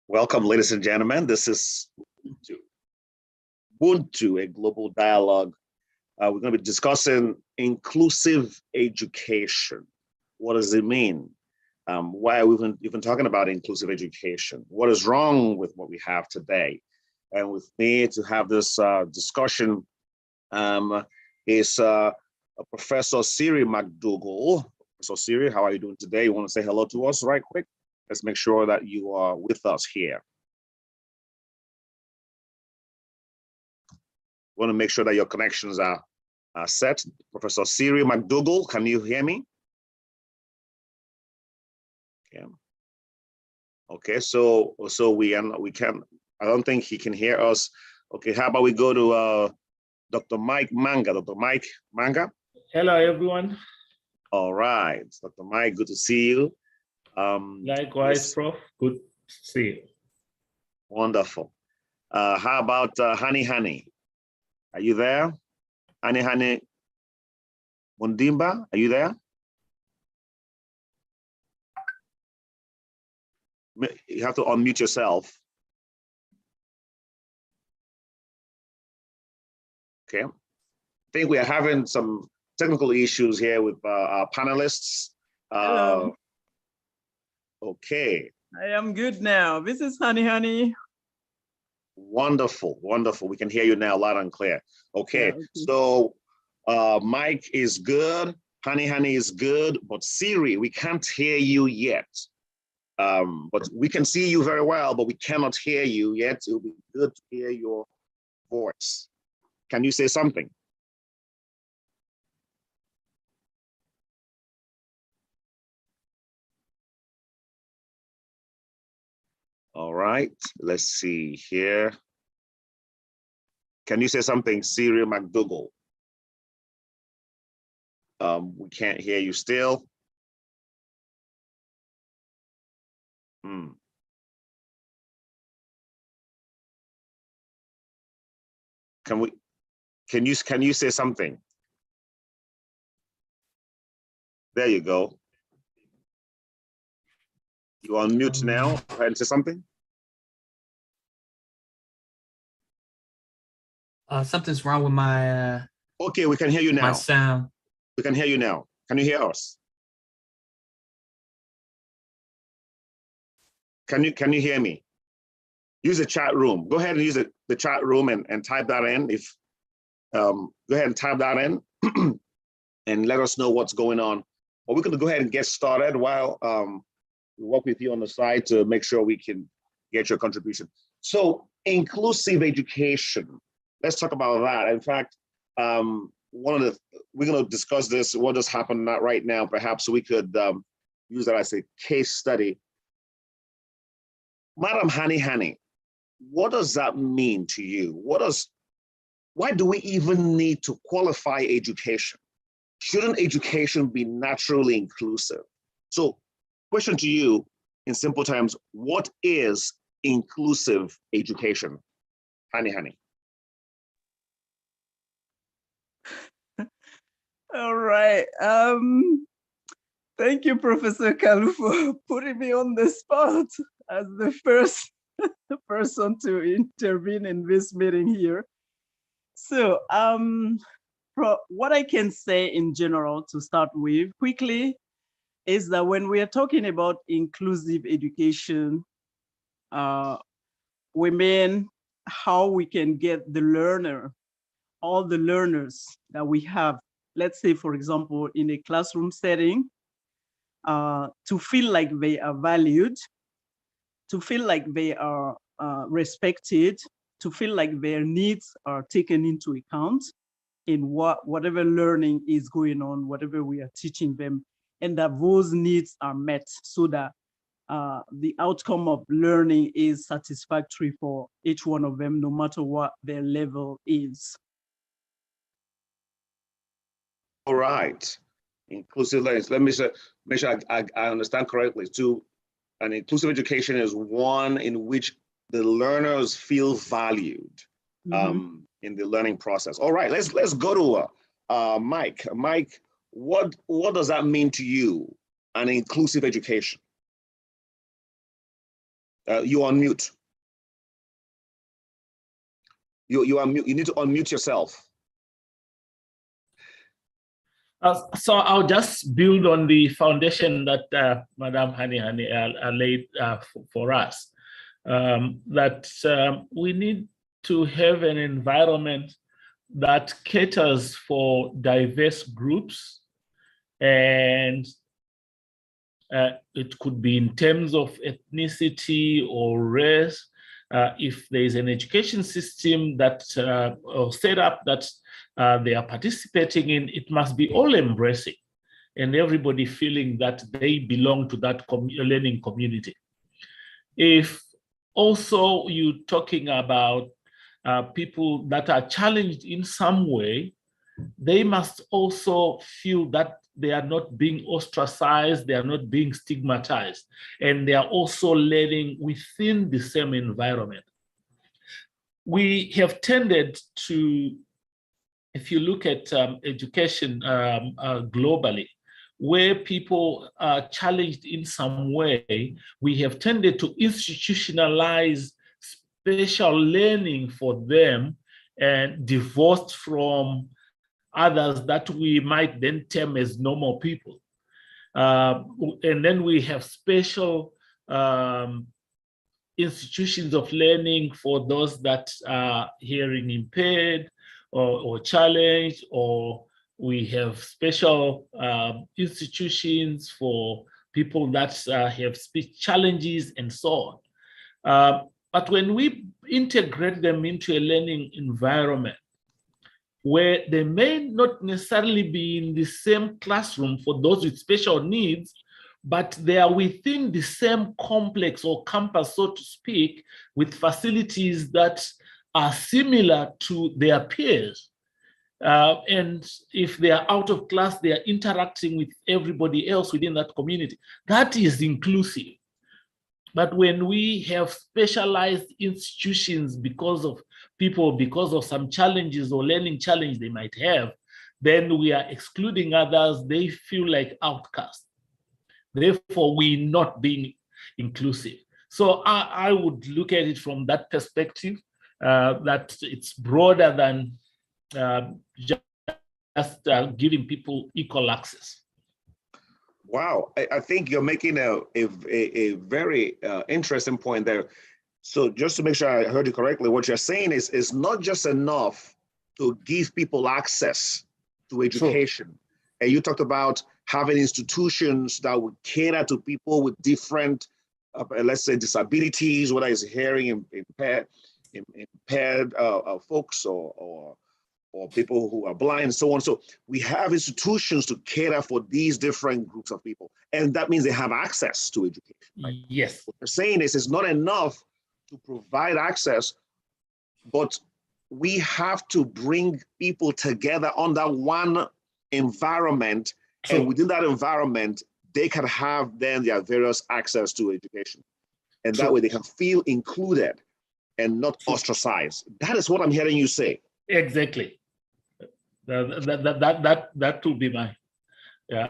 Welcome, ladies and gentlemen. This is Ubuntu, a global dialogue. We're going to be discussing inclusive education. What does it mean? Why are we even talking about inclusive education? What is wrong with what we have today? And with me to have this discussion is Professor Siri McDougall. Professor Siri, how are you doing today? You want to say hello to us right quick? Let's make sure that you are with us here. Want to make sure that your connections are set. Professor Siri McDougall, can you hear me? Okay. Okay, so we can. I don't think he can hear us. Okay, how about we go to Dr. Mike Manga. Dr. Mike Manga. Hello, everyone. All right, Dr. Mike, good to see you. Likewise, Prof. Good to see you. Wonderful. How about Honey? Are you there? Honey Mundimba, are you there? You have to unmute yourself. Okay. I think we are having some technical issues here with our panelists. Hello. Okay. I am good now. This is Honey. Wonderful, wonderful. We can hear you now loud and clear. Okay, yeah, okay. So Mike is good, Honey is good, but Siri, we can't hear you yet. But we can see you very well, but we cannot hear you yet. It'll be good to hear your voice. Can you say something? All right, let's see here. Can you say something, Siri McDougall? We can't hear you still. Can you say something? There you go. You are on mute now. Go ahead and say something. Something's wrong with my. Okay, we can hear you now. My sound. We can hear you now. Can you hear us? Can you hear me? Use the chat room. Go ahead and use the chat room and type that in. If go ahead and type that in and let us know what's going on. Well, we're going to go ahead and get started while we work with you on the side to make sure we can get your contribution. So inclusive education, let's talk about that. In fact, we're going to discuss this, what just happened not right now. Perhaps we could use that as a case study. Madam Honey, what does that mean to you? Why do we even need to qualify education? Shouldn't education be naturally inclusive? So question to you in simple terms, what is inclusive education? Honey. All right. Thank you, Professor Kalu, for putting me on the spot as the first person to intervene in this meeting here. So what I can say in general to start with quickly is that when we are talking about inclusive education, we mean how we can get the learner, all the learners that we have, let's say, for example, in a classroom setting, to feel like they are valued, to feel like they are respected, to feel like their needs are taken into account in whatever learning is going on, whatever we are teaching them, and that those needs are met so that the outcome of learning is satisfactory for each one of them, no matter what their level is. All right, inclusive learning. Let me make sure I understand correctly. An inclusive education is one in which the learners feel valued in the learning process. All right, let's go to Mike. Mike, what does that mean to you, an inclusive education? You on mute. You are mute. You need to unmute yourself. So I'll just build on the foundation that Madam Hani laid for us. We need to have an environment that caters for diverse groups, and it could be in terms of ethnicity or race. If there is an education system that or set up that they are participating in, it must be all embracing and everybody feeling that they belong to that learning community. If also you're talking about people that are challenged in some way, they must also feel that they are not being ostracized, they are not being stigmatized, and they are also learning within the same environment. We have tended to, if you look at education globally, where people are challenged in some way, we have tended to institutionalize special learning for them and divorced from others that we might then term as normal people. And then we have special institutions of learning for those that are hearing impaired or challenged, or we have special institutions for people that have speech challenges and so on. But when we integrate them into a learning environment, where they may not necessarily be in the same classroom for those with special needs, but they are within the same complex or campus, so to speak, with facilities that are similar to their peers. And if they are out of class, they are interacting with everybody else within that community. That is inclusive. But when we have specialized institutions because of people, because of some challenges or learning challenge they might have, then we are excluding others. They feel like outcasts. Therefore, we're not being inclusive. So I would look at it from that perspective, that it's broader than just giving people equal access. Wow, I think you're making a very interesting point there. So just to make sure I heard you correctly, what you're saying is it's not just enough to give people access to education. Sure. And you talked about having institutions that would cater to people with different, let's say, disabilities, whether it's hearing impaired folks or people who are blind and so on. So we have institutions to cater for these different groups of people. And that means they have access to education. Right? Yes. What we're saying is it's not enough to provide access, but we have to bring people together under one environment. True. And within that environment, they can have then their various access to education. And True. That way they can feel included and not True. Ostracized. That is what I'm hearing you say. Exactly. That would be my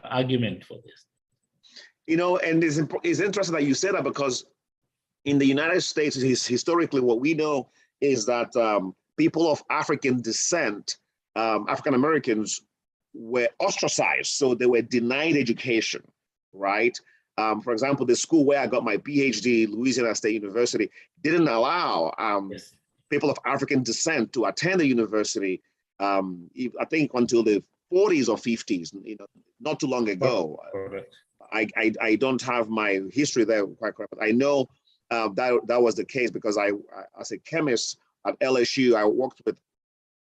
argument for this. You know, and it's interesting that you said that, because in the United States, historically, what we know is that people of African descent, African Americans, were ostracized, so they were denied education, right? For example, the school where I got my PhD, Louisiana State University, didn't allow yes. people of African descent to attend the university. I think until the 40s or 50s, you know, not too long ago. Correct. I don't have my history there quite correct, but I know that was the case because I, as a chemist at LSU, I worked with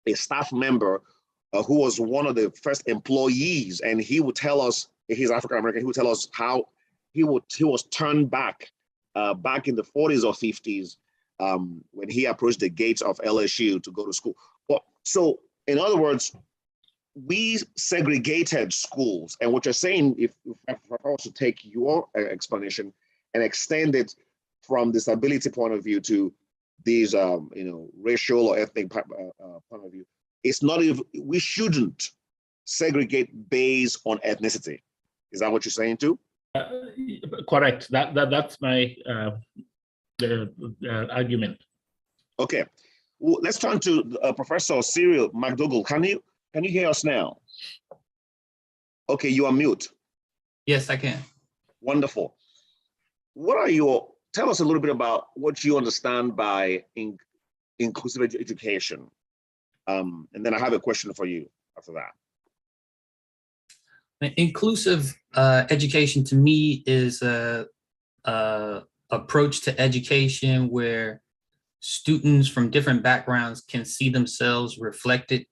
a staff member who was one of the first employees, and he would tell us, he's African American, he would tell us how he was turned back in the 40s or 50s when he approached the gates of LSU to go to school. Well, so in other words, we segregated schools. And what you're saying, if I also take your explanation and extend it from disability point of view to these, racial or ethnic point of view, it's not even, we shouldn't segregate based on ethnicity. Is that what you're saying too? Correct. That's my the argument. Okay, well, let's turn to Professor Cyril McDougall. Can you hear us now? Okay, you are mute. Yes, I can. Wonderful. Tell us a little bit about what you understand by inclusive education. And then I have a question for you after that. Inclusive education to me is a approach to education where students from different backgrounds can see themselves reflected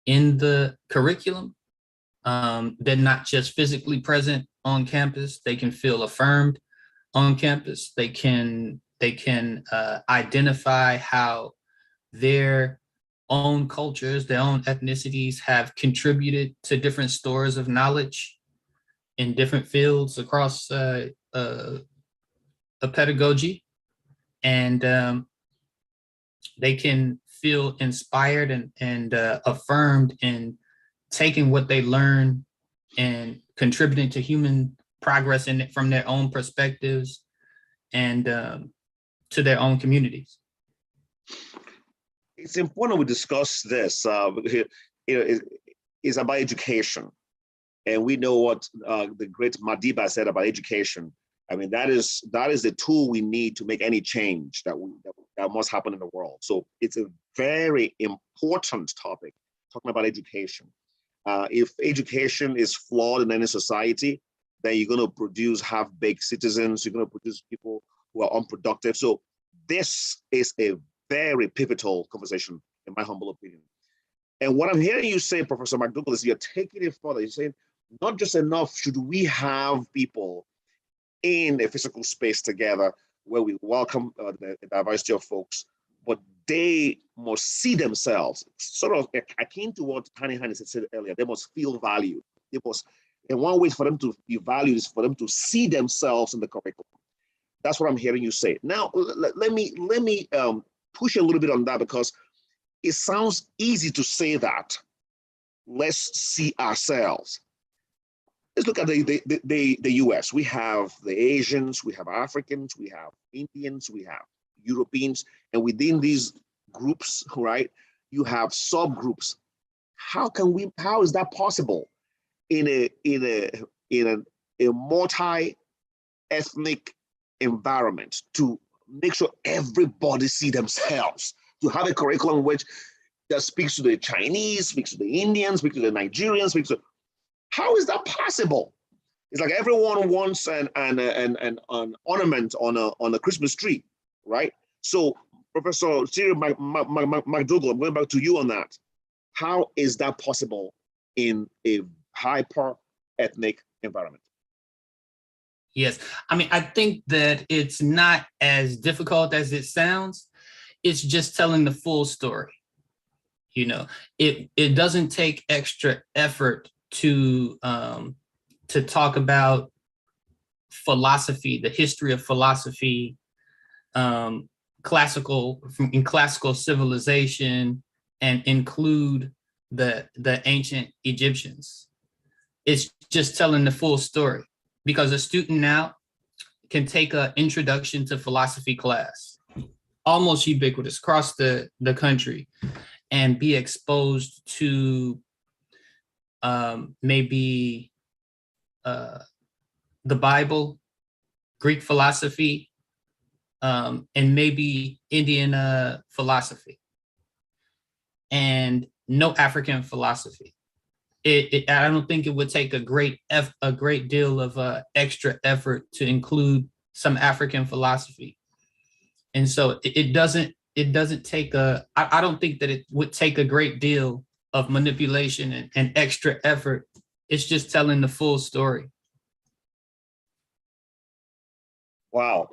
in the curriculum. They're not just physically present on campus, they can feel affirmed on campus. They can identify how their own cultures, their own ethnicities have contributed to different stores of knowledge in different fields across a pedagogy. And they can feel inspired and affirmed in taking what they learn and contributing to human progress in it from their own perspectives and to their own communities. It's important we discuss this. It's about education. And we know what the great Madiba said about education. I mean, that is the tool we need to make any change that must happen in the world. So it's a very important topic, talking about education. If education is flawed in any society, then you're going to produce half-baked citizens. You're going to produce people who are unproductive. So this is a very pivotal conversation, in my humble opinion. And what I'm hearing you say, Professor McDougall, is you're taking it further. You're saying not just enough should we have people in a physical space together where we welcome the diversity of folks, but they must see themselves, sort of akin to what Hani said earlier. They must feel valued. They must, and one way for them to be valued is for them to see themselves in the curriculum. That's what I'm hearing you say. Now, let me push a little bit on that, because it sounds easy to say that. Let's see ourselves. Let's look at the US. We have the Asians, we have Africans, we have Indians, we have Europeans, and within these groups, right, you have subgroups. How is that possible in a multi-ethnic environment to make sure everybody see themselves, to have a curriculum that speaks to the Chinese, speaks to the Indians, speaks to the Nigerians, speaks to, how is that possible? It's like everyone wants an ornament on a Christmas tree, right? So Professor Cyril McDougall, I'm going back to you on that. How is that possible in a hyper-ethnic environment? Yes, I mean, I think that it's not as difficult as it sounds. It's just telling the full story. You know, it doesn't take extra effort to talk about philosophy, the history of philosophy, classical civilization, and include the ancient Egyptians. It's just telling the full story, because a student now can take an introduction to philosophy class, almost ubiquitous across the country, and be exposed to maybe the Bible, Greek philosophy, and maybe Indian philosophy, and no African philosophy. I don't think it would take a great deal of extra effort to include some African philosophy. And so it doesn't take I don't think that it would take a great deal of manipulation and extra effort. It's just telling the full story. Wow,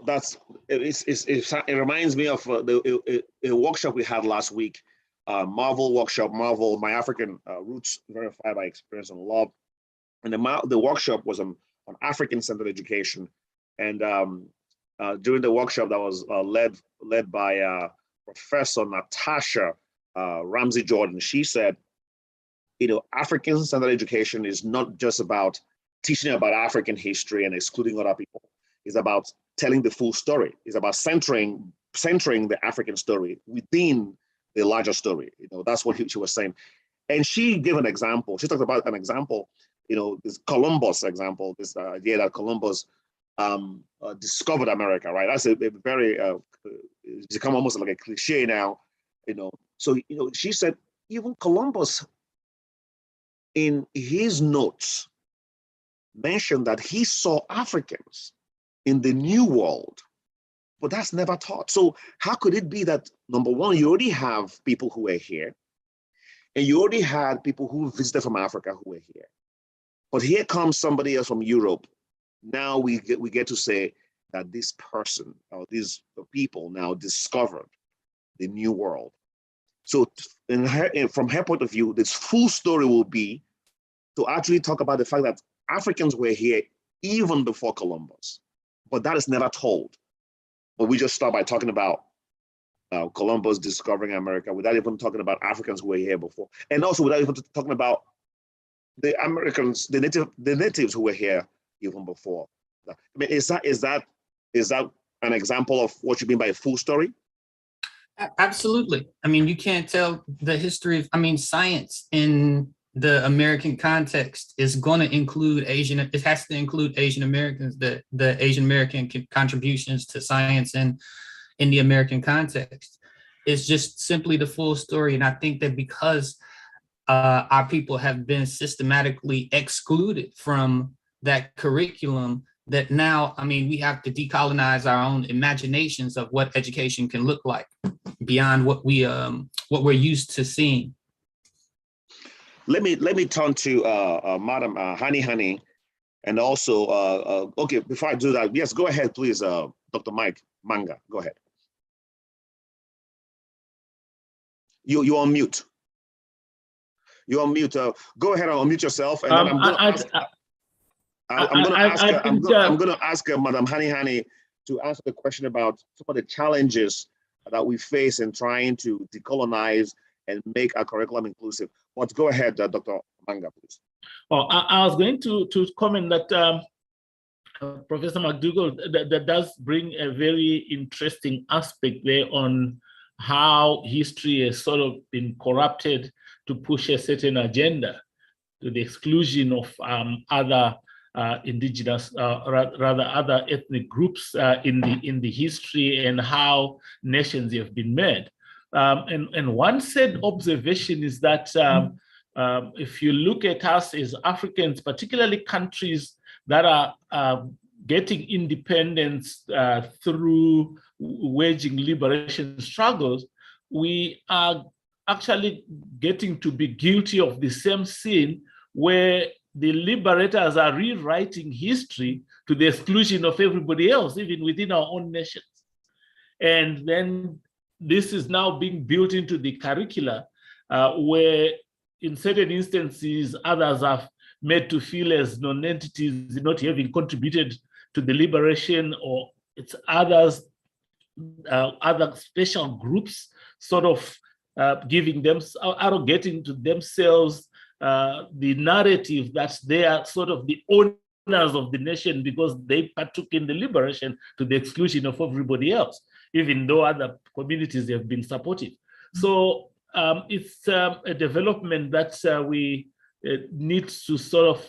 it reminds me of a workshop we had last week, Marvel workshop, Marvel, My African Roots Verified by Experience and Love. And the workshop was on African-centered education. And during the workshop that was led by Professor Natasha Ramsey Jordan, she said, African-centered education is not just about teaching about African history and excluding other people. It's about telling the full story. It's about centering the African story within the larger story. That's what she was saying. And she gave an example. She talked about an example, this Columbus example, this idea that Columbus discovered America, right? That's a very, it's become almost like a cliche now, So, she said, even Columbus, in his notes, mentioned that he saw Africans in the New World, but that's never taught. So how could it be that, number one, you already have people who are here, and you already had people who visited from Africa who were here, but here comes somebody else from Europe. Now we get to say that this person or these people now discovered the New World. So from her point of view, this full story will be to actually talk about the fact that Africans were here even before Columbus, but that is never told. But we just start by talking about Columbus discovering America without even talking about Africans who were here before, and also without even talking about the Americans, the natives who were here even before. I mean, is that an example of what you mean by a full story? Absolutely. I mean, you can't tell the history of, science in the American context is going to include it has to include Asian Americans, the Asian American contributions to science in the American context. It's just simply the full story. And I think that because our people have been systematically excluded from that curriculum, that now, we have to decolonize our own imaginations of what education can look like beyond what we're used to seeing. Let me turn to Madam Honey, and also okay. Before I do that, yes, go ahead, please, Dr. Mike Manga. Go ahead. You're on mute. You're on mute. Go ahead and unmute yourself, and then I'm going to ask Madam Honey to answer the question about some of the challenges that we face in trying to decolonize and make our curriculum inclusive. But go ahead, Dr. Manga, please. Well, I was going to comment that Professor McDougall, that does bring a very interesting aspect there on how history has sort of been corrupted to push a certain agenda to the exclusion of other indigenous, rather other ethnic groups in the history and how nations have been made. And one said observation is that if you look at us as Africans, particularly countries that are getting independence through waging liberation struggles, we are actually getting to be guilty of the same sin where the liberators are rewriting history to the exclusion of everybody else, even within our own nations. And then this is now being built into the curricula where in certain instances, others are made to feel as non-entities, not having contributed to the liberation, or it's others, other special groups sort of giving them, arrogating to themselves the narrative that they are sort of the owners of the nation because they partook in the liberation to the exclusion of everybody else, even though other communities have been supportive. So it's a development that we need to sort of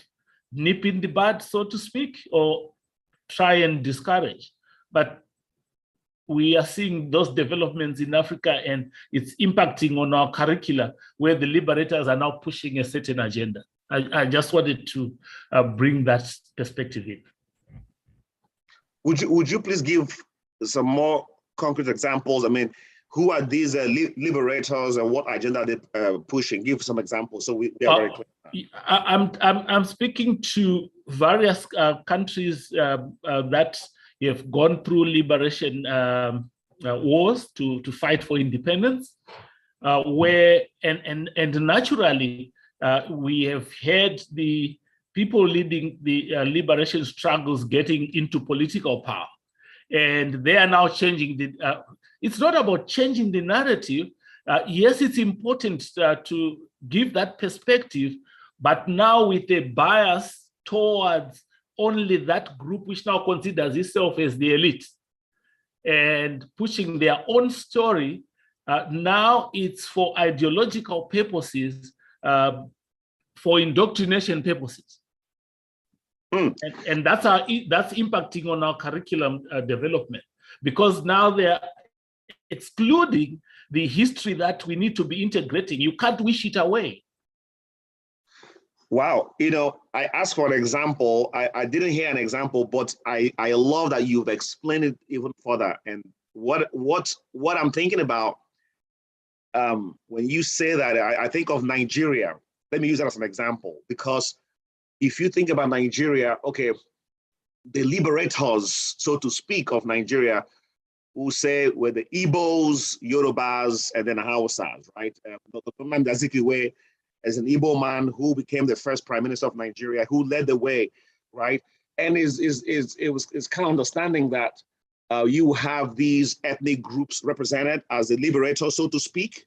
nip in the bud, so to speak, or try and discourage. But we are seeing those developments in Africa, and it's impacting on our curricula where the liberators are now pushing a certain agenda. I just wanted to bring that perspective in. Would you please give some more concrete examples? I mean, who are these liberators and what agenda are they pushing? Give some examples so we are very clear. I'm speaking to various countries that have gone through liberation wars to fight for independence, where and naturally we have had the people leading the liberation struggles getting into political power, and they are now changing the. It's not about changing the narrative. Yes, it's important to give that perspective, but now with a bias towards only that group which now considers itself as the elite and pushing their own story. Now it's for ideological purposes, for indoctrination purposes. And that's impacting on our curriculum development, because now they're excluding the history that we need to be integrating. You can't wish it away. Wow, I asked for an example. I didn't hear an example, but I love that you've explained it even further. And what I'm thinking about when you say that, I think of Nigeria. Let me use that as an example, because if you think about Nigeria, okay, the liberators, so to speak, of Nigeria, who say were the Igbos, Yorubas, and then Hausas, right? Dr. Nnamdi Azikiwe is an Igbo man who became the first prime minister of Nigeria, who led the way, right? And it was kind of understanding that you have these ethnic groups represented as the liberators, so to speak,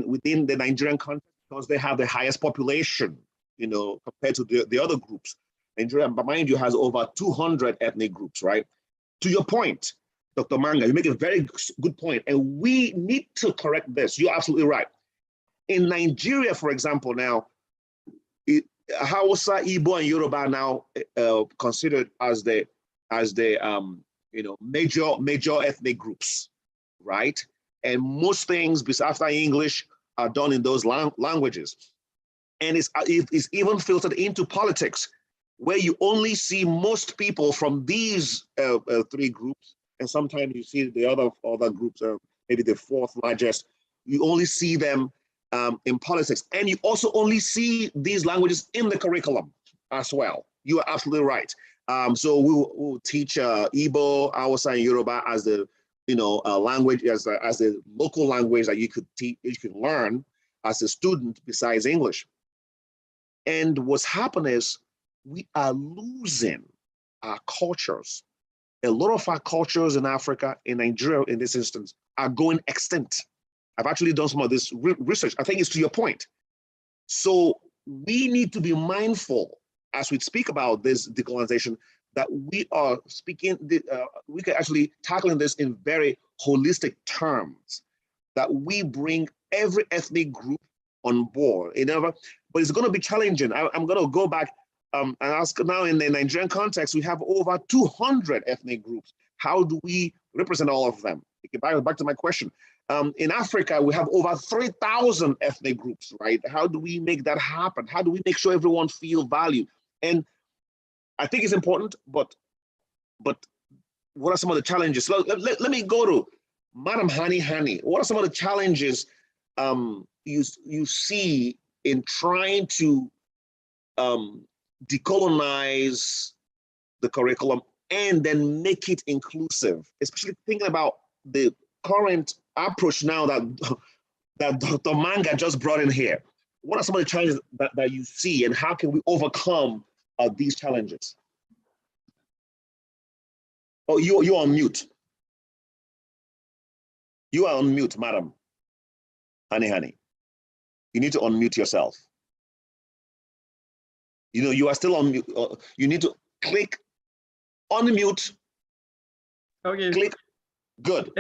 within the Nigerian country, because they have the highest population, compared to the other groups. Nigeria, mind you, has over 200 ethnic groups, right? To your point, Dr. Manga, you make a very good point, and we need to correct this. You're absolutely right. In Nigeria, for example, now, Hausa, Igbo, and Yoruba are now considered as the major ethnic groups, right? And most things, besides English, are done in those languages. And it's even filtered into politics, where you only see most people from these three groups, and sometimes you see the other groups, maybe the fourth largest. You only see them in politics, and you also only see these languages in the curriculum as well. You are absolutely right. So we'll teach Igbo, Hausa, and Yoruba as the language, as the local language that you could learn as a student besides English. And what's happened is we are losing our cultures. A lot of our cultures in Africa, in Nigeria, in this instance, are going extinct. I've actually done some of this research. I think it's to your point. So we need to be mindful as we speak about this decolonization, that we are speaking, we can actually tackling this in very holistic terms, that we bring every ethnic group on board. But it's going to be challenging. I'm going to go back and ask now, in the Nigerian context, we have over 200 ethnic groups. How do we represent all of them? Back to my question. In Africa, we have over 3,000 ethnic groups, right? How do we make that happen? How do we make sure everyone feels valued? And I think it's important, but what are some of the challenges? So let me go to Madam Hani. What are some of the challenges you see in trying to decolonize the curriculum and then make it inclusive, especially thinking about the current approach now that Dr. Manga just brought in here? What are some of the challenges that you see, and how can we overcome these challenges? Oh, you're on mute. You are on mute, Madam Hani. You need to unmute yourself. You are still on mute. You need to click unmute. Okay. Click. Good.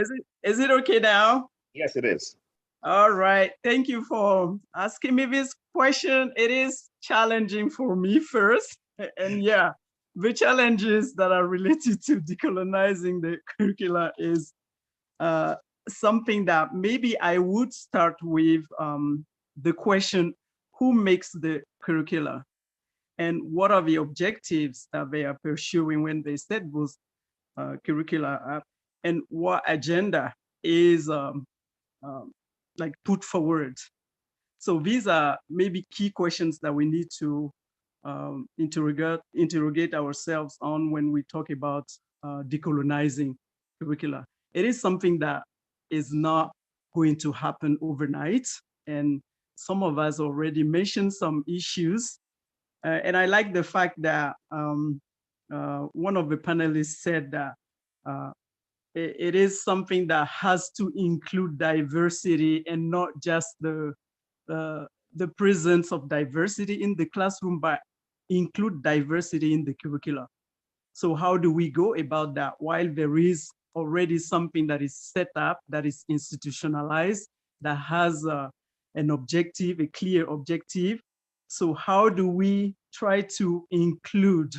Is it okay now? Yes, it is. All right. Thank you for asking me this question. It is challenging for me first. And yeah, the challenges that are related to decolonizing the curricula is something that maybe I would start with the question, who makes the curricula? And what are the objectives that they are pursuing when they set those curricula up? And what agenda is like put forward? So these are maybe key questions that we need to interrogate ourselves on when we talk about decolonizing curricula. It is something that is not going to happen overnight. And some of us already mentioned some issues. And I like the fact that one of the panelists said that it is something that has to include diversity and not just the presence of diversity in the classroom, but include diversity in the curricula. So how do we go about that while there is already something that is set up, that is institutionalized, that has an objective, a clear objective? So how do we try to include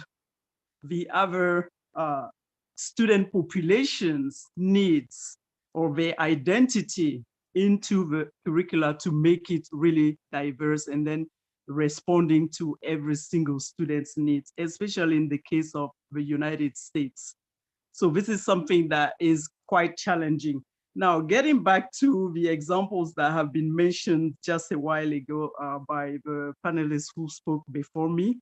the other student population's needs or their identity into the curricula to make it really diverse and then responding to every single student's needs, especially in the case of the United States. So this is something that is quite challenging. Now, getting back to the examples that have been mentioned just a while ago by the panelists who spoke before me,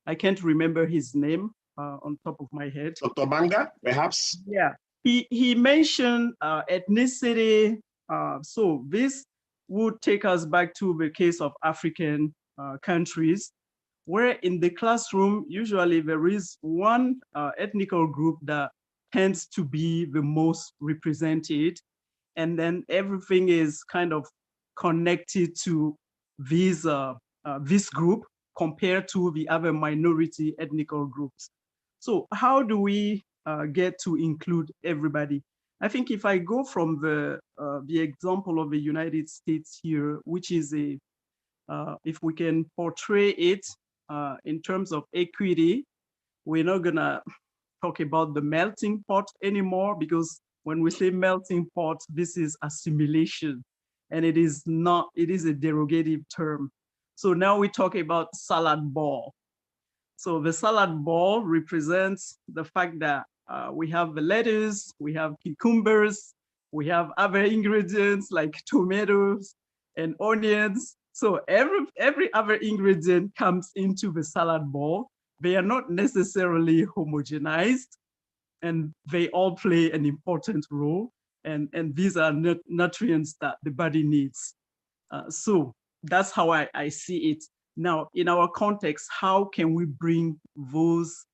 I can't remember his name on top of my head. Dr. Banga, perhaps? Yeah, he mentioned ethnicity. So this would take us back to the case of African countries, where in the classroom, usually there is one ethnical group that tends to be the most represented. And then everything is kind of connected to this group compared to the other minority ethnical groups. So how do we get to include everybody? I think if I go from the example of the United States here, which is if we can portray it in terms of equity, we're not gonna talk about the melting pot anymore, because when we say melting pot, this is assimilation, and it is not, it is a derogative term. So now we talk about salad bowl. So the salad bowl represents the fact that we have the lettuce, we have cucumbers, we have other ingredients like tomatoes and onions. So every other ingredient comes into the salad bowl. They are not necessarily homogenized, and they all play an important role. And these are nutrients that the body needs. So that's how I see it. Now, in our context, how can we bring those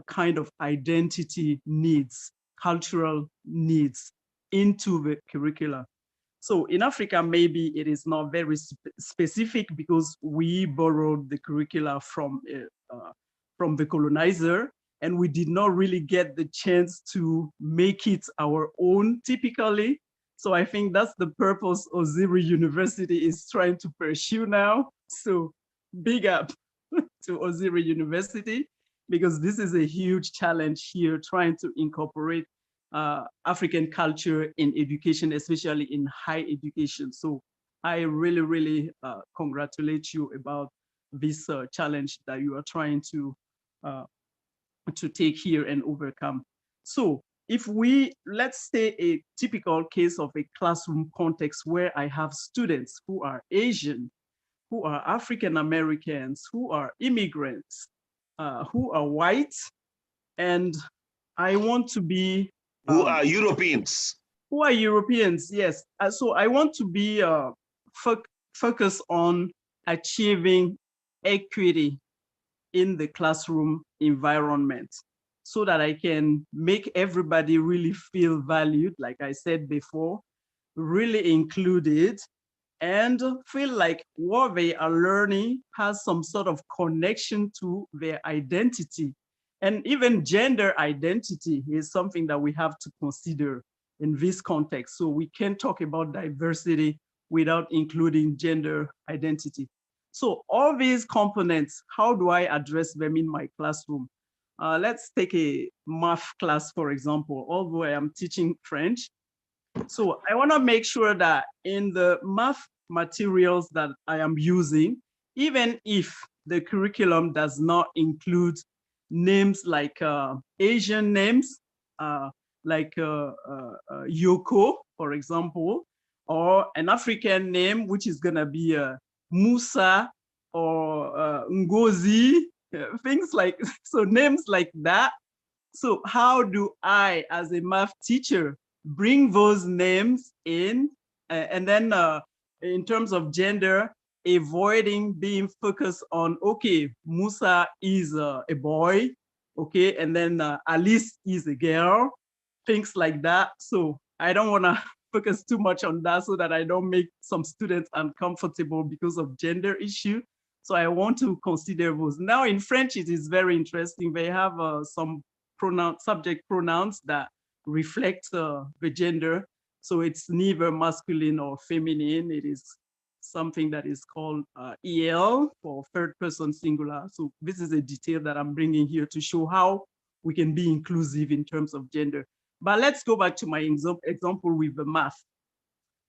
kind of identity needs, cultural needs into the curricula? So in Africa, maybe it is not very specific because we borrowed the curricula from the colonizer, and we did not really get the chance to make it our own typically. So I think that's the purpose Oziri University is trying to pursue now. So big up to Oziri University, because this is a huge challenge here, trying to incorporate African culture in education, especially in high education. So I really, really congratulate you about this challenge that you are trying to take here and overcome. So if we, let's say a typical case of a classroom context where I have students who are Asian, who are African Americans, who are immigrants, who are white, and I want to be Who are Europeans? Who are Europeans? Yes. So I want to be focused on achieving equity in the classroom environment, so that I can make everybody really feel valued, like I said before, really included, and feel like what they are learning has some sort of connection to their identity. And even gender identity is something that we have to consider in this context. So we can't talk about diversity without including gender identity. So all these components, how do I address them in my classroom? Let's take a math class, for example, although I am teaching French. So I want to make sure that in the math materials that I am using, even if the curriculum does not include names like Asian names, like Yoko, for example, or an African name, which is going to be Musa or Ngozi, things like, so names like that. So how do I, as a math teacher, bring those names in? And then in terms of gender, avoiding being focused on, okay, Musa is a boy, okay, and then Alice is a girl, things like that. So I don't want to focus too much on that so that I don't make some students uncomfortable because of gender issue. So I want to consider those. Now in French, it is very interesting. They have some subject pronouns that reflect the gender. So it's neither masculine or feminine. It is something that is called EL for third person singular. So this is a detail that I'm bringing here to show how we can be inclusive in terms of gender. But let's go back to my example with the math.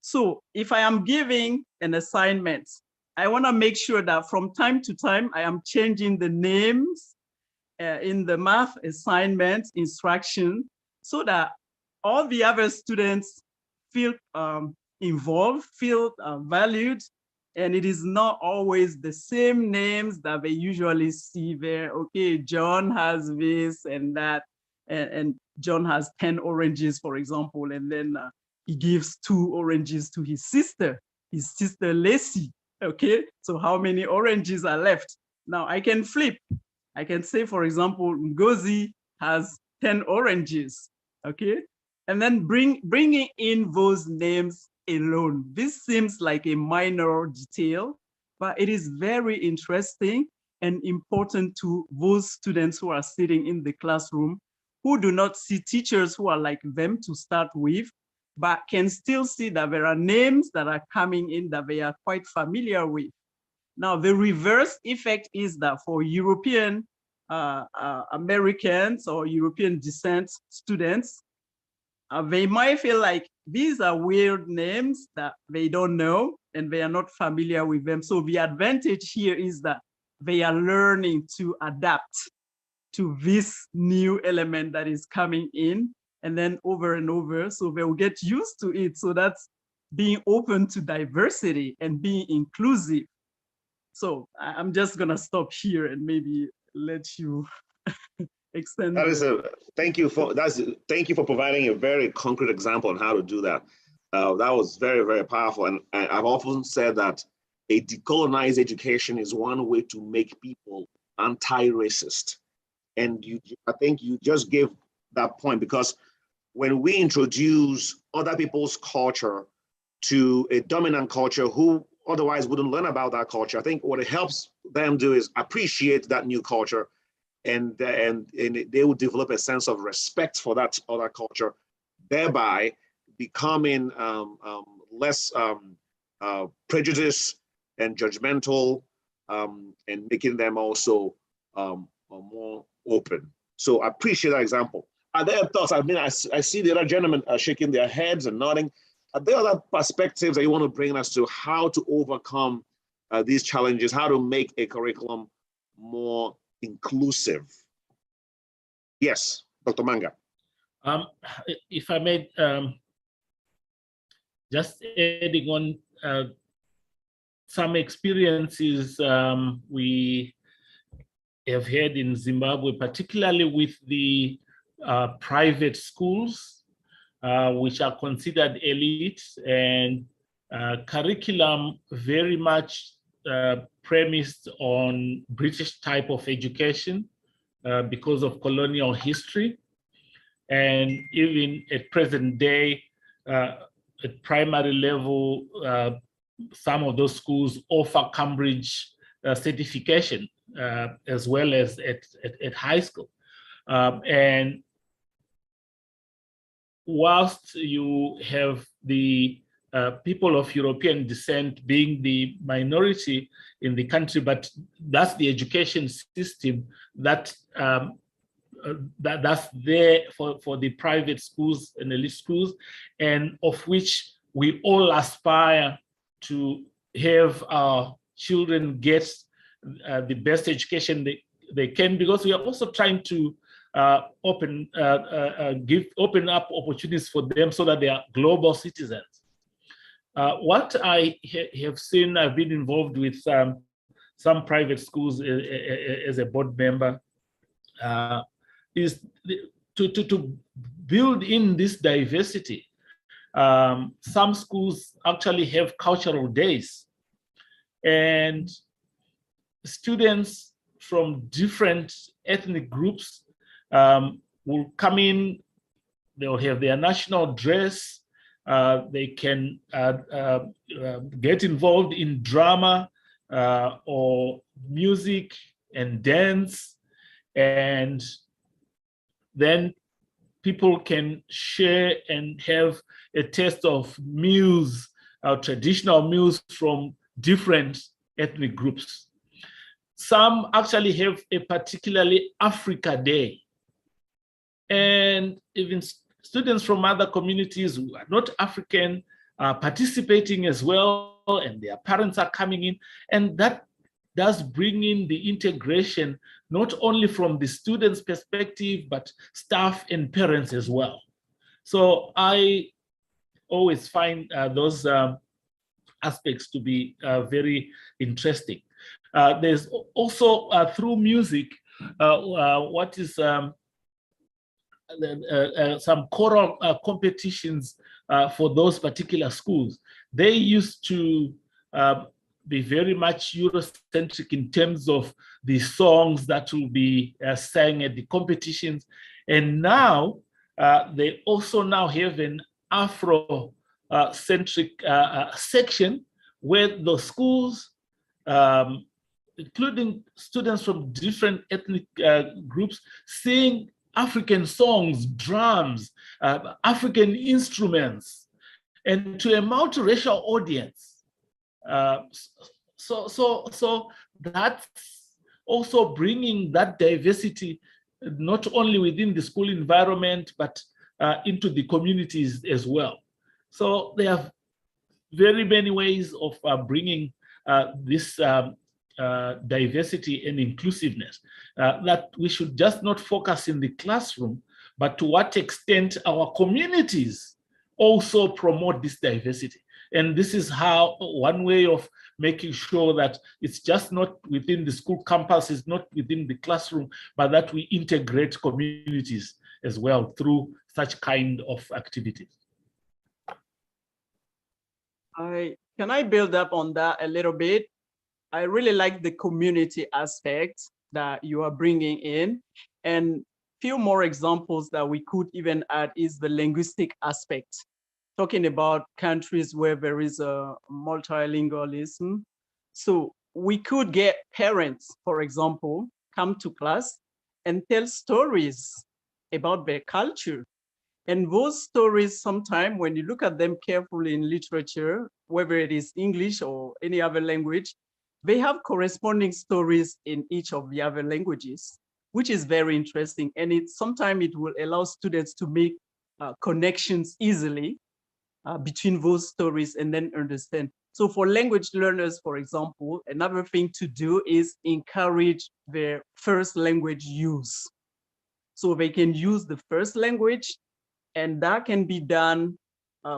So if I am giving an assignment, I want to make sure that from time to time, I am changing the names in the math assignment instruction so that all the other students feel involved, feel valued, and it is not always the same names that they usually see there. Okay, John has this and that, and John has 10 oranges, for example, and then he gives 2 oranges to his sister Lacey. Okay, so how many oranges are left? Now I can flip. I can say, for example, Ngozi has 10 oranges. Okay, and then bringing in those names alone. This seems like a minor detail, but it is very interesting and important to those students who are sitting in the classroom who do not see teachers who are like them to start with, but can still see that there are names that are coming in that they are quite familiar with. Now, the reverse effect is that for European Americans or European descent students, they might feel like these are weird names that they don't know and they are not familiar with them. So the advantage here is that they are learning to adapt to this new element that is coming in, and then over and over, so they will get used to it. So that's being open to diversity and being inclusive. So I'm just gonna stop here and maybe let you extend. That is thank you for providing a very concrete example on how to do that. That was very, very powerful. And I've often said that a decolonized education is one way to make people anti-racist. And I think you just gave that point, because when we introduce other people's culture to a dominant culture who otherwise wouldn't learn about that culture, I think what it helps them do is appreciate that new culture, and they will develop a sense of respect for that other culture, thereby becoming less prejudiced and judgmental, and making them also more open. So I appreciate that example. Are there thoughts? I mean, I see the other gentlemen are shaking their heads and nodding. Are there other perspectives that you want to bring us to how to overcome these challenges, how to make a curriculum more inclusive? Yes, Dr. Manga. If I may, just adding on some experiences we have had in Zimbabwe, particularly with the private schools, which are considered elite, and curriculum very much premised on British type of education because of colonial history. And even at present day, at primary level, some of those schools offer Cambridge certification as well as at high school. And whilst you have the people of European descent being the minority in the country, but that's the education system that that's there for the private schools and elite schools, and of which we all aspire to have our children get the best education they can, because we are also trying to open up opportunities for them so that they are global citizens. What I have seen, I've been involved with some private schools as a board member, is to build in this diversity. Some schools actually have cultural days, and students from different ethnic groups will come in. They'll have their national dress. They can get involved in drama or music and dance, and then people can share and have a taste of meals, traditional meals from different ethnic groups. Some actually have a particularly Africa Day. And even students from other communities who are not African are participating as well, and their parents are coming in. And that does bring in the integration, not only from the students' perspective, but staff and parents as well. So I always find those aspects to be very interesting. There's also through music, what is some choral competitions for those particular schools. They used to be very much Eurocentric in terms of the songs that will be sang at the competitions. And now they also now have an Afro-centric section where the schools, including students from different ethnic groups, sing African songs, drums, African instruments, and to a multiracial audience. So that's also bringing that diversity, not only within the school environment, but into the communities as well. So there are very many ways of bringing this diversity and inclusiveness, that we should just not focus in the classroom, but to what extent our communities also promote this diversity. And this is how one way of making sure that it's just not within the school campus, it's not within the classroom, but that we integrate communities as well through such kind of activities. Can I build up on that a little bit? I really like the community aspect that you are bringing in, and few more examples that we could even add is the linguistic aspect. Talking about countries where there is a multilingualism. So we could get parents, for example, come to class and tell stories about their culture. And those stories, sometimes when you look at them carefully in literature, whether it is English or any other language, they have corresponding stories in each of the other languages, which is very interesting. And sometimes it will allow students to make connections easily between those stories and then understand. So for language learners, for example, another thing to do is encourage their first language use. So they can use the first language, and that can be done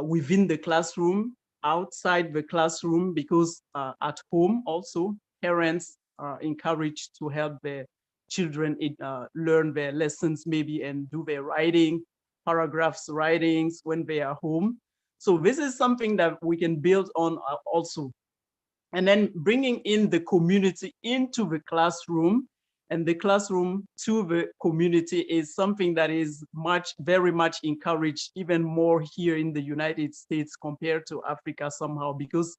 within the classroom, outside the classroom, because at home also, parents are encouraged to help their children learn their lessons maybe and do their writing, paragraphs writings when they are home. So this is something that we can build on also. And then bringing in the community into the classroom, and the classroom to the community is something that is very much encouraged, even more here in the United States compared to Africa somehow, because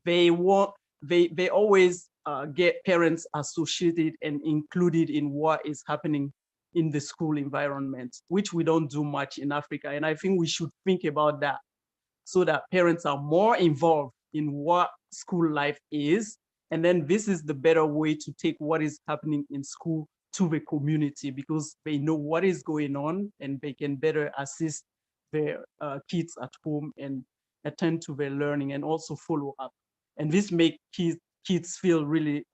they always get parents associated and included in what is happening in the school environment, which we don't do much in Africa. And I think we should think about that, so that parents are more involved in what school life is. And then this is the better way to take what is happening in school to the community, because they know what is going on and they can better assist their kids at home and attend to their learning and also follow up. And this makes kids feel really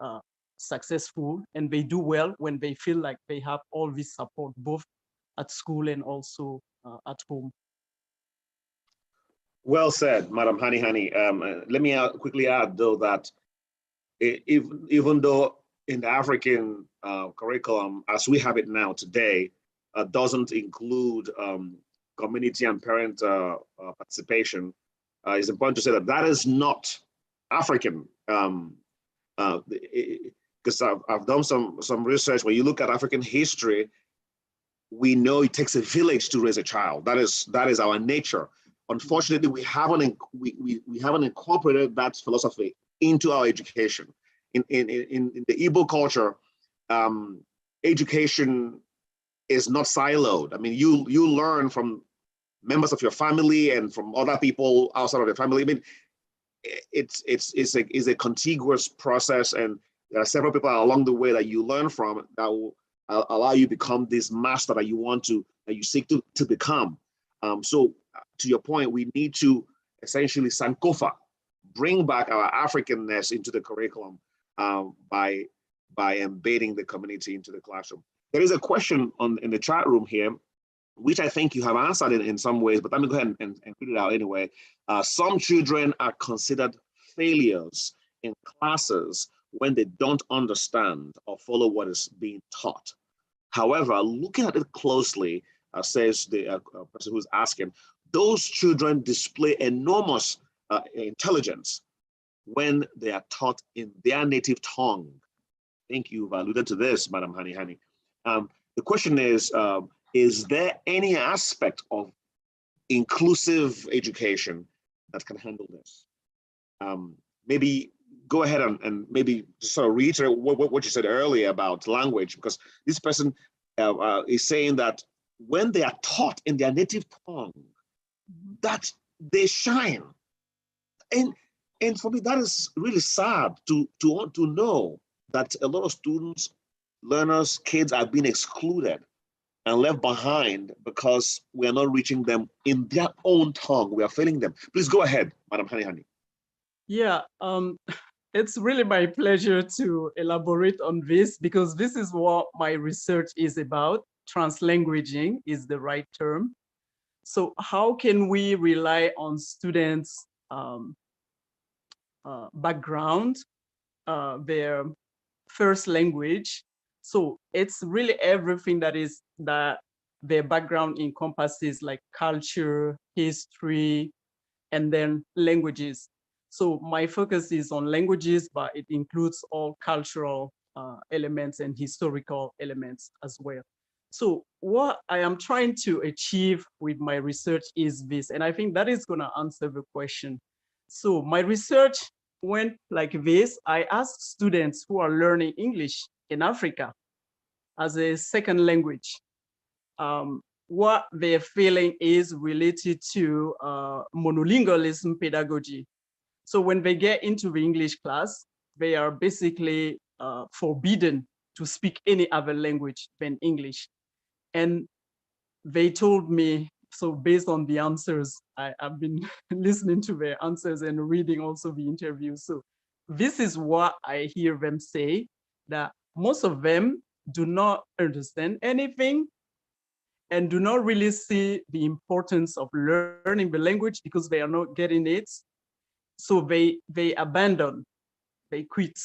successful, and they do well when they feel like they have all this support, both at school and also at home. Well said, Madam Hani. Let me quickly add, though, that even though in the African curriculum, as we have it now today, doesn't include community and parent participation, it's important to say that that is not African. Because I've done some research. When you look at African history, we know it takes a village to raise a child. That is our nature. Unfortunately, we haven't incorporated that philosophy into our education. In the Igbo culture, education is not siloed. I mean, you learn from members of your family and from other people outside of your family. I mean, it's a contiguous process, and there are several people along the way that you learn from that will allow you to become this master that you seek to become. So to your point, we need to essentially sankofa, bring back our Africanness into the curriculum by embedding the community into the classroom. There is a question in the chat room here, which I think you have answered in some ways, but let me go ahead and put it out anyway. Some children are considered failures in classes when they don't understand or follow what is being taught. However, looking at it closely, says the person who's asking, those children display enormous intelligence when they are taught in their native tongue. I think you've alluded to this, Madam Hani. The question is there any aspect of inclusive education that can handle this? Maybe go ahead and maybe sort of reiterate what you said earlier about language, because this person is saying that when they are taught in their native tongue, that they shine. And for me, that is really sad to know that a lot of students, learners, kids are being excluded and left behind because we are not reaching them in their own tongue. We are failing them. Please go ahead, Madam Hani. Yeah, it's really my pleasure to elaborate on this, because this is what my research is about. Translanguaging is the right term. So how can we rely on students' background, their first language? So it's really everything that their background encompasses, like culture, history, and then languages. So my focus is on languages, but it includes all cultural elements and historical elements as well. So what I am trying to achieve with my research is this, and I think that is going to answer the question. So my research went like this. I asked students who are learning English in Africa as a second language, what their feeling is related to monolingualism pedagogy. So when they get into the English class, they are basically forbidden to speak any other language than English. And they told me, so based on the answers, I've been listening to their answers and reading also the interviews. So this is what I hear them say, that most of them do not understand anything and do not really see the importance of learning the language because they are not getting it. So they abandon, they quit.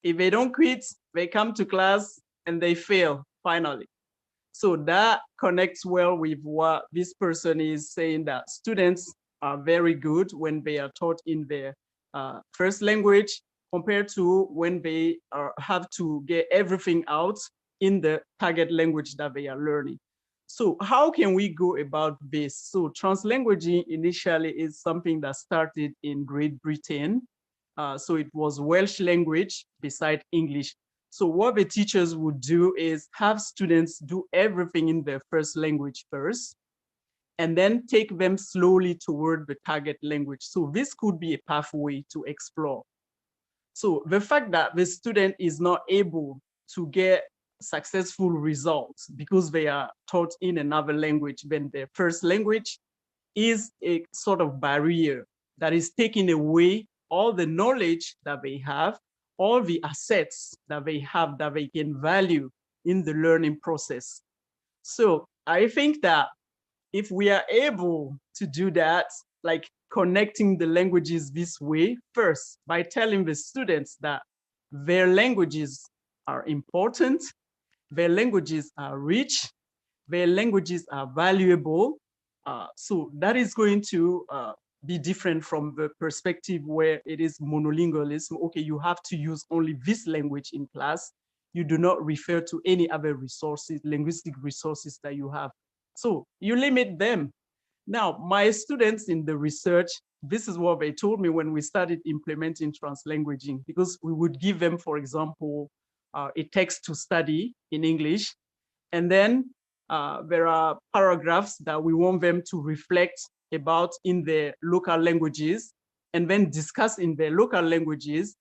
If they don't quit, they come to class and they fail finally. So that connects well with what this person is saying, that students are very good when they are taught in their first language compared to when they have to get everything out in the target language that they are learning. So how can we go about this? So translanguaging initially is something that started in Great Britain. So it was Welsh language beside English. So what the teachers would do is have students do everything in their first language first, and then take them slowly toward the target language. So this could be a pathway to explore. So the fact that the student is not able to get successful results because they are taught in another language than their first language is a sort of barrier that is taking away all the knowledge that they have, all the assets that they have that they can value in the learning process. So I think that if we are able to do that, like connecting the languages this way, first by telling the students that their languages are important, their languages are rich, their languages are valuable. So that is going to be different from the perspective where it is monolingualism. Okay, you have to use only this language in class. You do not refer to any other resources, linguistic resources that you have. So you limit them. Now, my students in the research, this is what they told me when we started implementing translanguaging, because we would give them, for example, a text to study in English, and then there are paragraphs that we want them to reflect about in their local languages and then discuss in their local languages.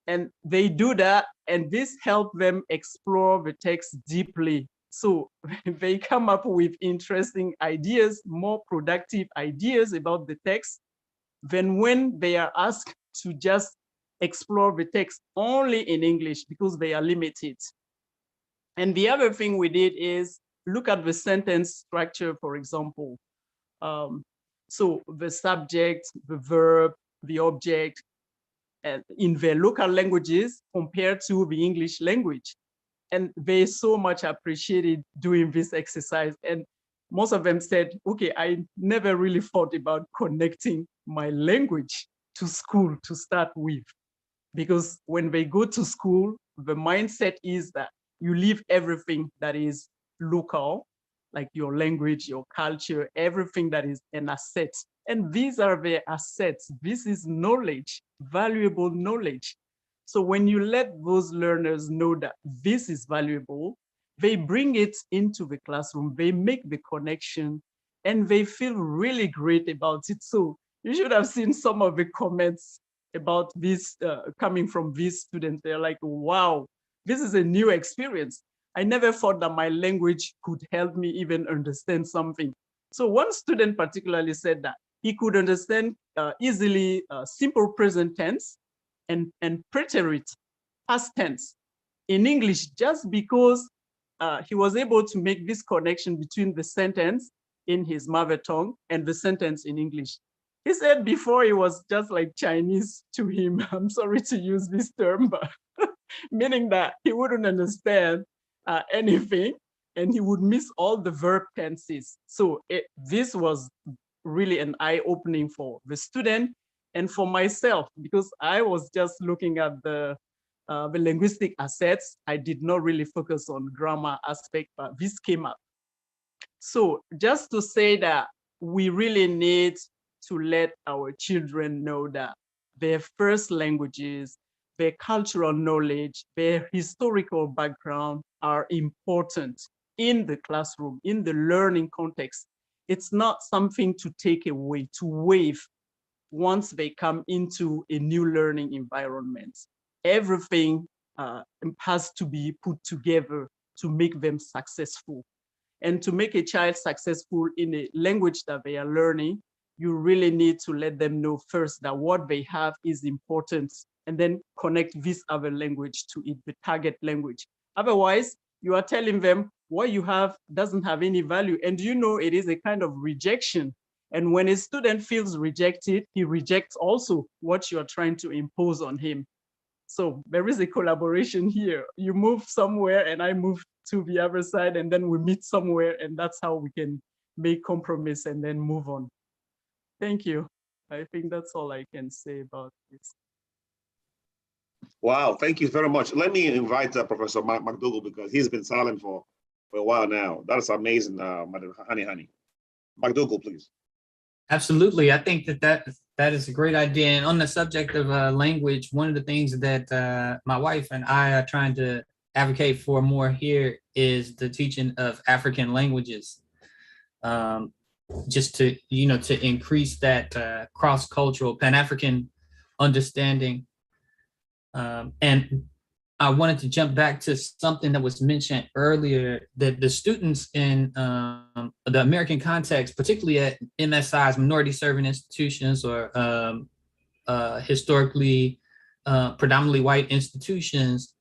And they do that, and this helps them explore the text deeply. So they come up with interesting ideas, more productive ideas about the text than when they are asked to just explore the text only in English because they are limited. And the other thing we did is look at the sentence structure, for example. So the subject, the verb, the object, in their local languages compared to the English language. And they so much appreciated doing this exercise. And most of them said, okay, I never really thought about connecting my language to school to start with. Because when they go to school, the mindset is that you leave everything that is local, like your language, your culture, everything that is an asset. And these are their assets. This is knowledge, valuable knowledge. So when you let those learners know that this is valuable, they bring it into the classroom, they make the connection, and they feel really great about it. So you should have seen some of the comments about this coming from these students. They're like, wow, this is a new experience. I never thought that my language could help me even understand something. So one student particularly said that he could understand easily simple present tense and preterite past tense in English just because he was able to make this connection between the sentence in his mother tongue and the sentence in English. He said before it was just like Chinese to him. I'm sorry to use this term, but meaning that he wouldn't understand anything and he would miss all the verb tenses. So this was really an eye-opening for the student and for myself, because I was just looking at the linguistic assets. I did not really focus on grammar aspect, but this came up. So just to say that we really need to let our children know that their first languages, their cultural knowledge, their historical background are important in the classroom, in the learning context. It's not something to take away, to waive once they come into a new learning environment. Everything has to be put together to make them successful. And to make a child successful in a language that they are learning, you really need to let them know first that what they have is important, and then connect this other language to it, the target language. Otherwise, you are telling them what you have doesn't have any value. And you know, it is a kind of rejection. And when a student feels rejected, he rejects also what you are trying to impose on him. So there is a collaboration here. You move somewhere and I move to the other side, and then we meet somewhere, and that's how we can make compromise and then move on. Thank you. I think that's all I can say about this. Wow, thank you very much. Let me invite Professor McDougall, because he's been silent for a while now. That's amazing, Madam Honey. McDougall, please. Absolutely. I think that is a great idea. And on the subject of language, one of the things that my wife and I are trying to advocate for more here is the teaching of African languages. Just to, to increase that cross-cultural Pan-African understanding. And I wanted to jump back to something that was mentioned earlier, that the students in the American context, particularly at MSIs, minority serving institutions, or historically predominantly white institutions,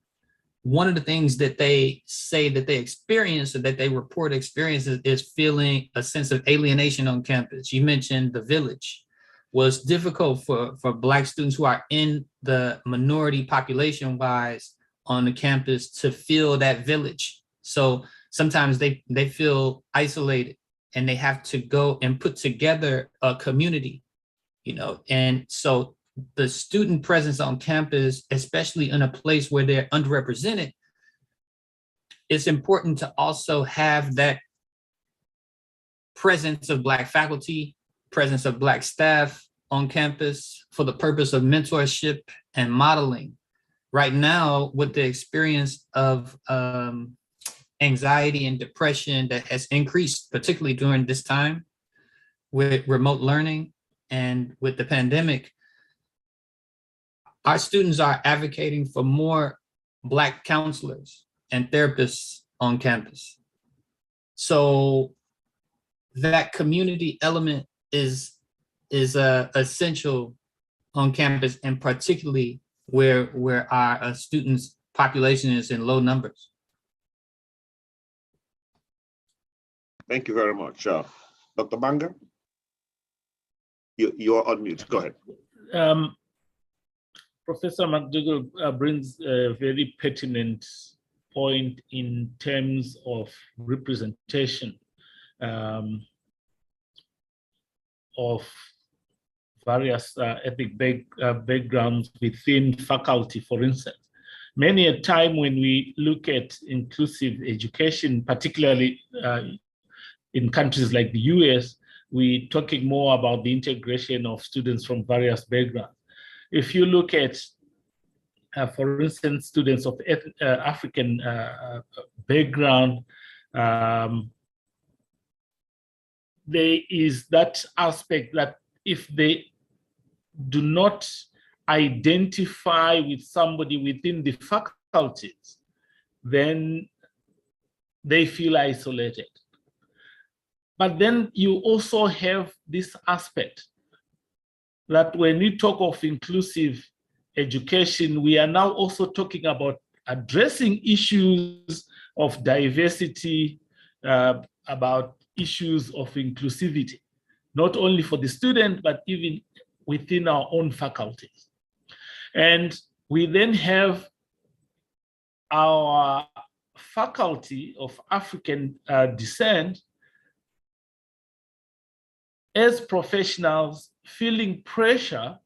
one of the things that they say that they experience, or that they report experiences, is feeling a sense of alienation on campus. You mentioned the village was difficult for Black students who are in the minority population wise on the campus to feel that village. So sometimes they feel isolated, and they have to go and put together a community, and so the student presence on campus, especially in a place where they're underrepresented, it's important to also have that presence of Black faculty, presence of Black staff on campus for the purpose of mentorship and modeling. Right now, with the experience of anxiety and depression that has increased, particularly during this time with remote learning and with the pandemic. Our students are advocating for more Black counselors and therapists on campus. So that community element is essential on campus, and particularly where our students' population is in low numbers. Thank you very much. Dr. Banga, you are on mute. Go ahead. Professor McDougall brings a very pertinent point in terms of representation of various ethnic backgrounds within faculty, for instance. Many a time when we look at inclusive education, particularly in countries like the US, we're talking more about the integration of students from various backgrounds. If you look at, for instance, students of African background, there is that aspect that if they do not identify with somebody within the faculties, then they feel isolated. But then you also have this aspect that when we talk of inclusive education, we are now also talking about addressing issues of diversity, about issues of inclusivity, not only for the student, but even within our own faculties. And we then have our faculty of African descent as professionals feeling pressure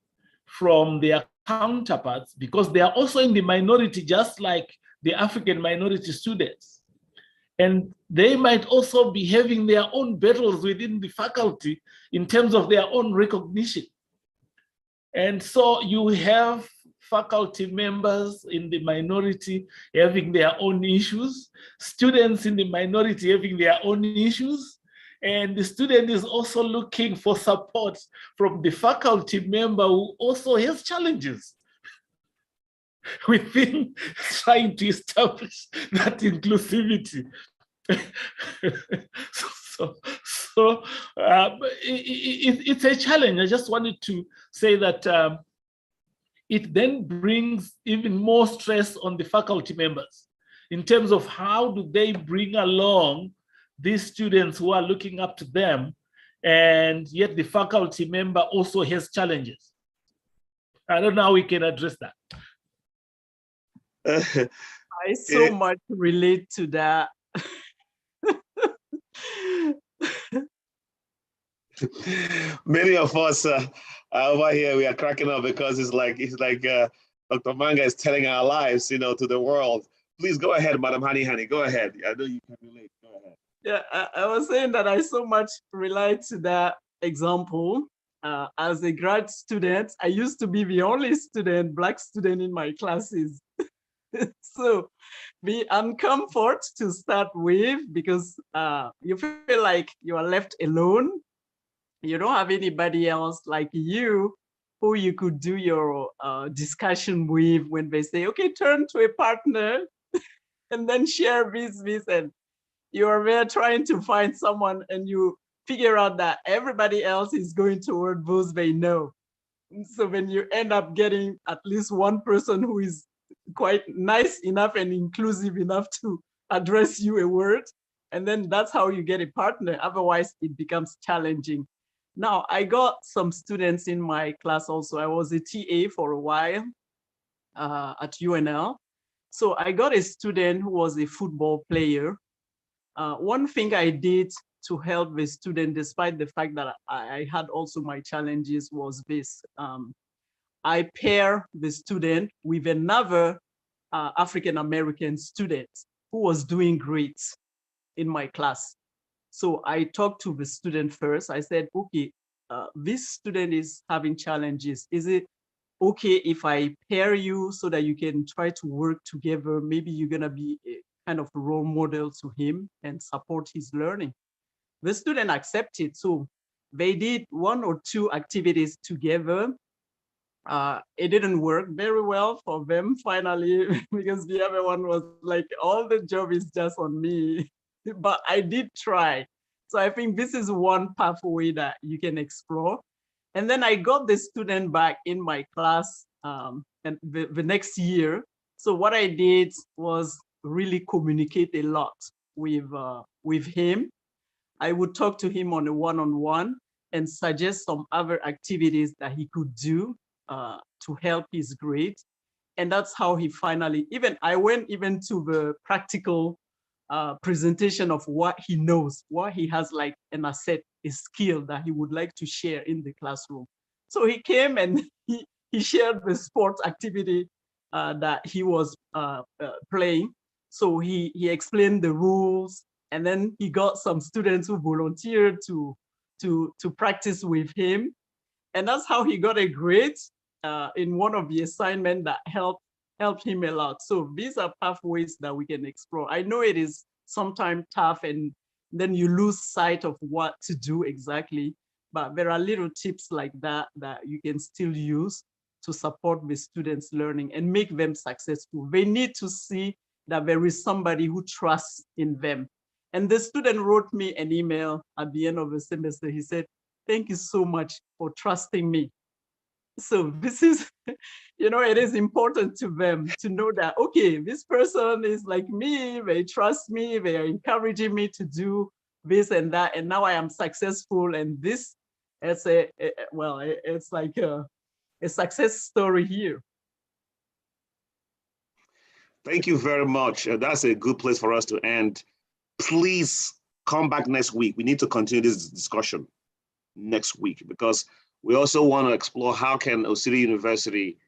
from their counterparts because they are also in the minority, just like the African minority students. And they might also be having their own battles within the faculty in terms of their own recognition. And so you have faculty members in the minority having their own issues, students in the minority having their own issues, and the student is also looking for support from the faculty member who also has challenges within trying to establish that inclusivity. It's a challenge. I just wanted to say that it then brings even more stress on the faculty members in terms of how do they bring along these students who are looking up to them, and yet the faculty member also has challenges. I don't know how we can address that. I so much relate to that. Many of us over here, we are cracking up because it's like Dr. Manga is telling our lives, to the world. Please go ahead, Madam Honey. Go ahead. I know you can relate. Go ahead. Yeah, I was saying that I so much relate to that example. As a grad student, I used to be the only Black student in my classes. So the uncomfort to start with, because you feel like you are left alone. You don't have anybody else like you who you could do your discussion with when they say, okay, turn to a partner and then share this, and you are there trying to find someone, and you figure out that everybody else is going toward those they know. So when you end up getting at least one person who is quite nice enough and inclusive enough to address you a word, and then that's how you get a partner. Otherwise, it becomes challenging. Now, I got some students in my class also. I was a TA for a while at UNL. So I got a student who was a football player. One thing I did to help the student, despite the fact that I had also my challenges, was this. I pair the student with another African-American student who was doing great in my class. So I talked to the student first. I said, okay, this student is having challenges. Is it okay if I pair you so that you can try to work together? Maybe you're gonna be kind of role model to him and support his learning. The student accepted, so they did 1 or 2 activities together. It didn't work very well for them finally, because the other one was like, all the job is just on me, but I did try. So I think this is one pathway that you can explore. And then I got the student back in my class and the next year. So what I did was really communicate a lot with him. I would talk to him on a one-on-one and suggest some other activities that he could do to help his grade. And that's how he finally, I went even to the practical presentation of what he knows, what he has like an asset, a skill that he would like to share in the classroom. So he came and he shared the sports activity that he was playing. So he explained the rules, and then he got some students who volunteered to practice with him. And that's how he got a grade in one of the assignments that helped him a lot. So these are pathways that we can explore. I know it is sometimes tough, and then you lose sight of what to do exactly, but there are little tips like that that you can still use to support the students' learning and make them successful. They need to see that there is somebody who trusts in them. And the student wrote me an email at the end of the semester. He said, "Thank you so much for trusting me." So this is, it is important to them to know that, okay, this person is like me, they trust me, they are encouraging me to do this and that, and now I am successful, and this is it's like a success story here. Thank you very much. That's a good place for us to end. Please come back next week. We need to continue this discussion next week, because we also want to explore how can Osiri University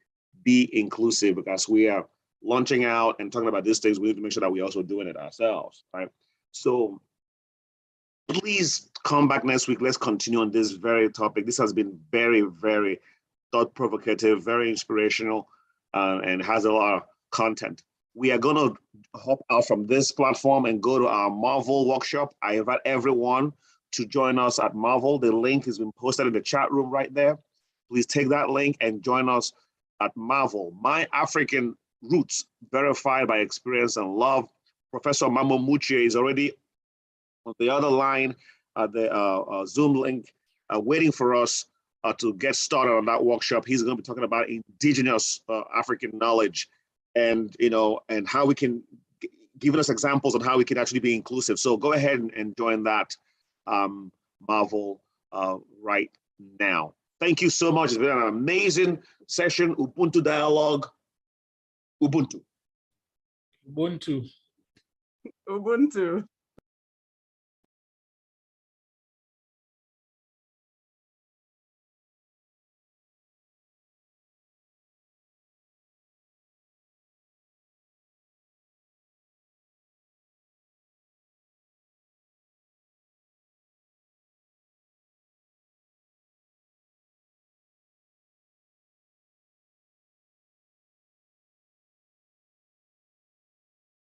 be inclusive, because we are launching out and talking about these things. We need to make sure that we're also doing it ourselves, right? So please come back next week. Let's continue on this very topic. This has been very, very thought-provocative, very inspirational, and has a lot of content. We are going to hop out from this platform and go to our Marvel workshop. I invite everyone to join us at Marvel. The link has been posted in the chat room right there. Please take that link and join us at Marvel. My African Roots, verified by experience and love. Professor Mamo Muchie is already on the other line at the Zoom link, waiting for us to get started on that workshop. He's going to be talking about indigenous African knowledge, and and how we can give us examples on how we can actually be inclusive. So go ahead and join that Marvel right now. Thank you so much. It's been an amazing session. Ubuntu Dialogue. Ubuntu. Ubuntu. Ubuntu.